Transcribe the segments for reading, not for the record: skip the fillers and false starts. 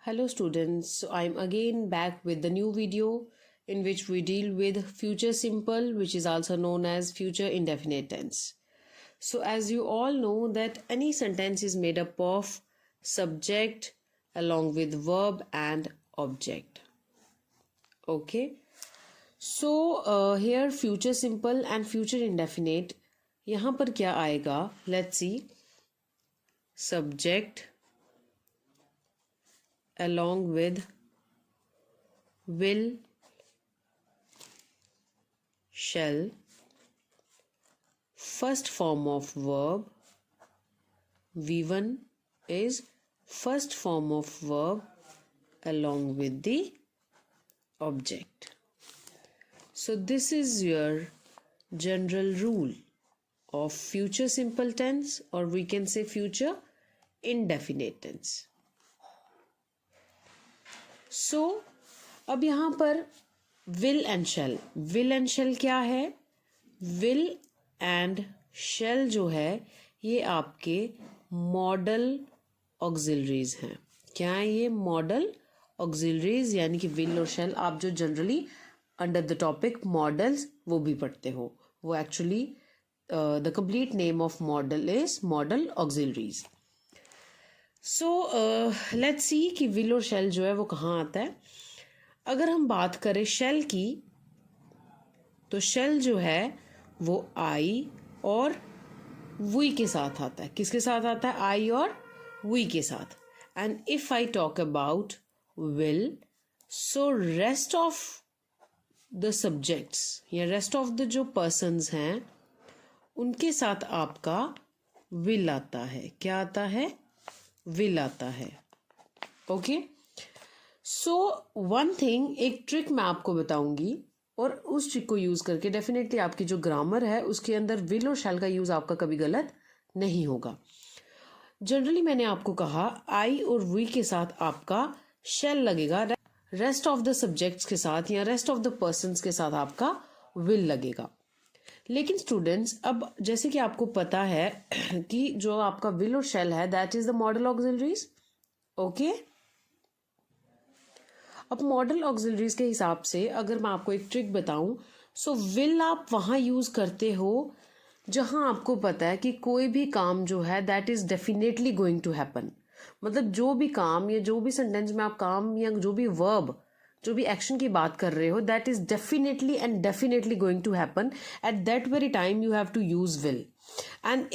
Hello students, so I'm again back with the new video in which we deal with future simple, which is also known as future indefinite tense. So as you all know that any sentence is made up of subject along with verb and object. Okay, so here future simple and future indefinite, यहाँ पर क्या आएगा? Let's see. Subject along with will, shall, first form of verb. V1 is first form of verb along with the object. So this is your general rule of future simple tense, or we can say future indefinite tense. So अब यहाँ पर will and shall क्या है? will and shall जो है ये आपके model auxiliaries हैं. क्या है ये? मॉडल ऑक्सिलरीज, यानी कि will और shall आप जो generally under the topic models वो भी पढ़ते हो. वो actually the complete name of model is model auxiliaries. So let's see कि विल और शेल जो है वो कहाँ आता है. अगर हम बात करें शेल की, तो शेल जो है वो आई और वी के साथ आता है. किसके साथ आता है? आई और वी के साथ. And if I talk about will, so rest of the subjects या रेस्ट ऑफ द जो पर्सन्स हैं उनके साथ आपका विल आता है. क्या आता है? विल आता है. ओके, सो वन थिंग, एक ट्रिक मैं आपको बताऊंगी और उस ट्रिक को यूज करके डेफिनेटली आपकी जो ग्रामर है उसके अंदर विल और शैल का यूज आपका कभी गलत नहीं होगा. जनरली मैंने आपको कहा आई और वी के साथ आपका शैल लगेगा, रेस्ट ऑफ द सब्जेक्ट्स के साथ या रेस्ट ऑफ द पर्सन्स के साथ आपका विल लगेगा. लेकिन स्टूडेंट्स, अब जैसे कि आपको पता है कि जो आपका विल और शेल है that is the model auxiliaries. Okay, अब मॉडल ऑक्सिलरीज के हिसाब से अगर मैं आपको एक ट्रिक बताऊं, सो विल आप वहां यूज करते हो जहां आपको पता है कि कोई भी काम जो है that is definitely going to happen. मतलब जो भी काम या जो भी सेंटेंस में आप काम या जो भी वर्ब, जो भी एक्शन की बात कर रहे हो that is definitely and definitely going to happen. At that very time you have to use will. And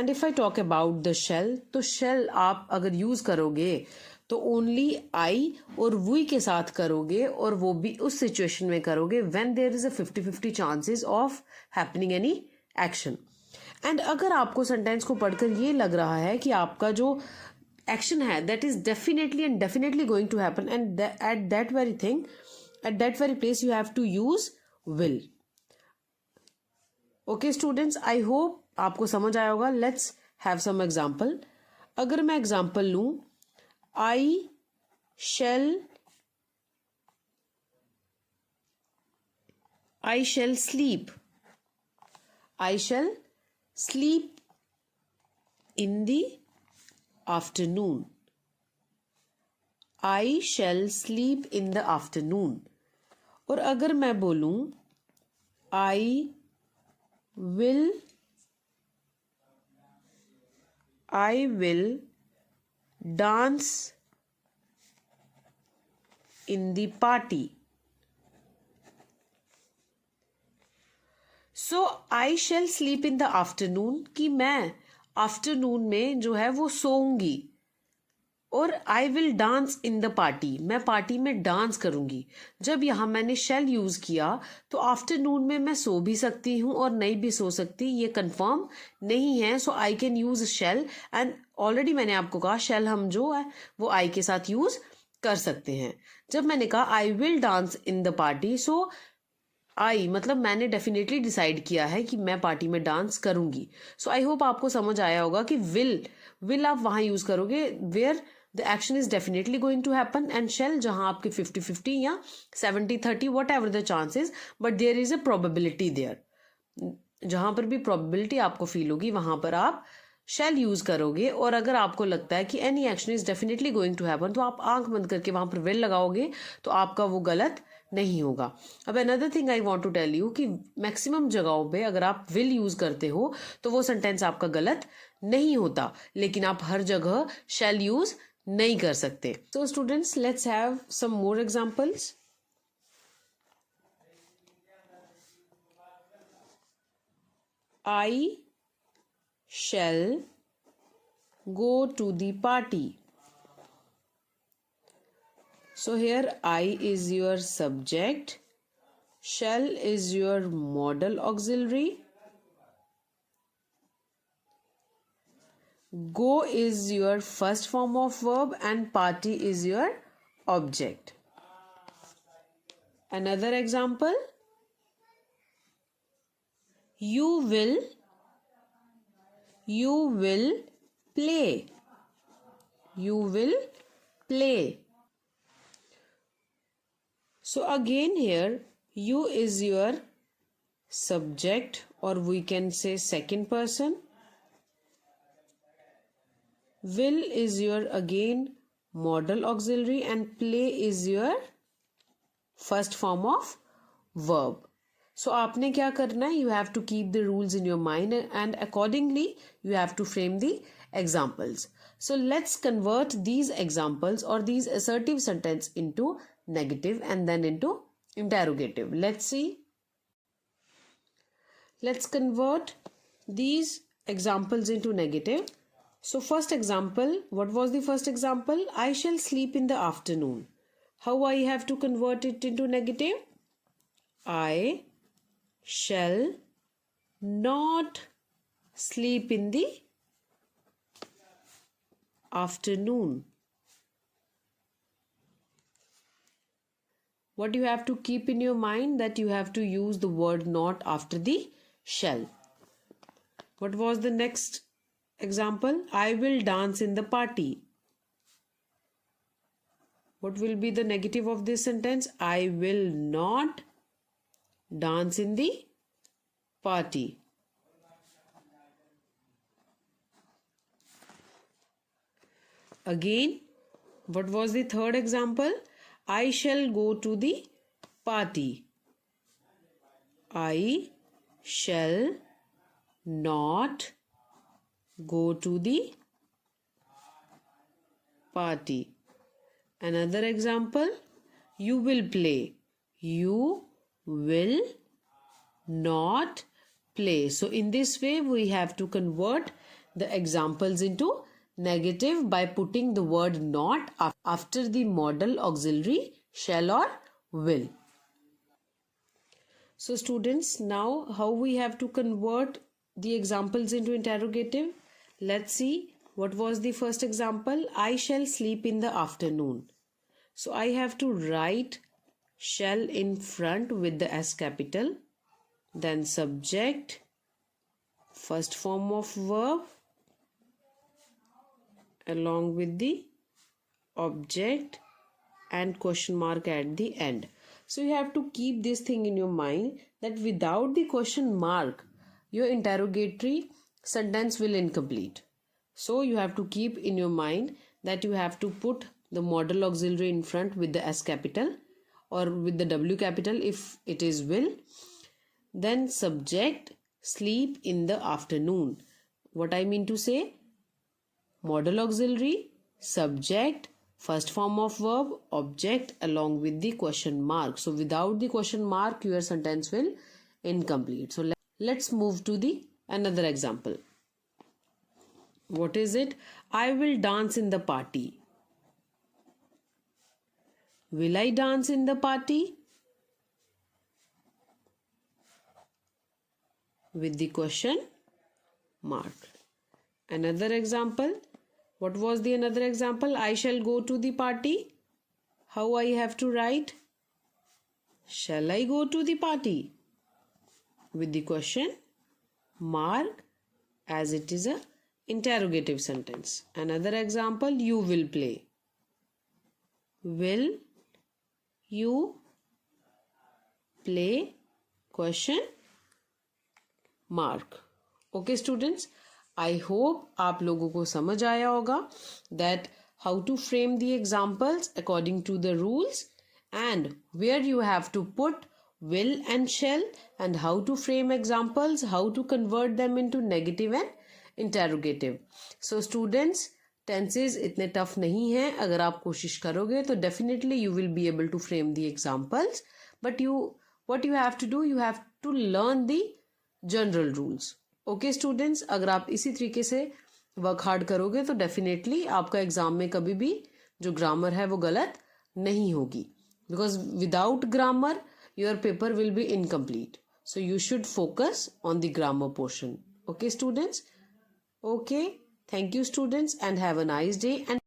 if I talk about the shall, तो शेल आप अगर यूज करोगे तो ओनली आई और वी के साथ करोगे, और वो भी उस सिचुएशन में करोगे when there is a 50-50 chances of happening any action. And अगर आपको सेंटेंस को पढ़कर ये लग रहा है कि आपका जो एक्शन है that is definitely and definitely going to happen, and at that very thing, at that very place you have to use will. Okay students, I hope आपको समझ आया होगा. Let's have some example. अगर मैं example लूं, आई shall sleep. I shall sleep in the afternoon. I shall sleep in the afternoon. और अगर मैं बोलूं I will dance in the party. So I shall sleep in the afternoon कि मैं afternoon में जो है वो सोऊंगी, और आई will dance in the party, मैं पार्टी में डांस करूंगी. जब यहाँ मैंने शेल यूज किया तो आफ्टरनून में मैं सो भी सकती हूँ और नहीं भी सो सकती, ये कंफर्म नहीं है. So I can use shell, and already मैंने आपको कहा शेल हम जो है वो आई के साथ यूज कर सकते हैं. जब मैंने कहा I will dance in the party, so I मतलब मैंने डेफिनेटली डिसाइड किया है कि मैं पार्टी में डांस करूंगी. सो आई होप आपको समझ आया होगा कि विल आप वहां यूज करोगे where the action is definitely going to happen, and shall जहां आपके 50-50 या 70-30 whatever the chances, but there is a probability there. जहां पर भी प्रोबेबिलिटी आपको फील होगी वहां पर आप शैल यूज करोगे और अगर आपको लगता है कि any action is definitely going to happen, तो आप आंख बंद करके वहां पर विल लगाओगे तो आपका वो गलत नहीं होगा. अब another thing I want to tell you कि मैक्सिमम जगहों पे अगर आप विल यूज करते हो तो वो सेंटेंस आपका गलत नहीं होता, लेकिन आप हर जगह शैल यूज नहीं कर सकते. तो students, let's have some more examples. I shall go to the party. So here I is your subject, shall is your modal auxiliary, go is your first form of verb, and party is your object. Another example, you will play. You will play. So again here, you is your subject, or we can say second person. Will is your again modal auxiliary, and play is your first form of verb. So आपने क्या करना है? You have to keep the rules in your mind, and accordingly you have to frame the examples. So let's convert these examples or these assertive sentence into negative and then into interrogative. Let's see. Let's convert these examples into negative. So first example, what was the first example? I shall sleep in the afternoon. How I have to convert it into negative? I shall not sleep in the afternoon. What you have to keep in your mind, that you have to use the word not after the shall. What was the next example? I will dance in the party. What will be the negative of this sentence? I will not dance in the party. Again, what was the third example? I shall go to the party. I shall not go to the party. Another example, you will play. You will not play. So in this way we have to convert the examples into negative by putting the word not after the modal auxiliary shall or will. So students, now how we have to convert the examples into interrogative? Let's see. What was the first example? I shall sleep in the afternoon. So I have to write shall in front with the S capital, then subject, first form of verb along with the object and question mark at the end. So you have to keep this thing in your mind, that without the question mark your interrogatory sentence will incomplete. So you have to keep in your mind that you have to put the modal auxiliary in front with the S capital or with the W capital if it is will. Then subject, sleep in the afternoon. What I mean to say? Modal auxiliary, subject, first form of verb, object along with the question mark. So without the question mark your sentence will incomplete. So let's move to the another example. What is it? I will dance in the party. Will I dance in the party? With the question mark. Another example. What was the another example? I shall go to the party. How I have to write? Shall I go to the party? With the question mark, as it is a interrogative sentence. Another example, you will play. Will you play? Question mark. Okay students, I hope आप लोगों को समझ आया होगा that how to frame the examples according to the rules and where you have to put will and shall and how to frame examples, how to convert them into negative and interrogative. So students, tenses इतने tough नहीं हैं. अगर आप कोशिश करोगे तो definitely you will be able to frame the examples, but what you have to do, you have to learn the general rules. Okay students, अगर आप इसी तरीके से वर्क हार्ड करोगे तो डेफिनेटली आपका एग्जाम में कभी भी जो ग्रामर है वो गलत नहीं होगी, because without grammar your paper will be incomplete. So you should focus on the grammar portion. Okay students, okay, thank you students and have a nice day. And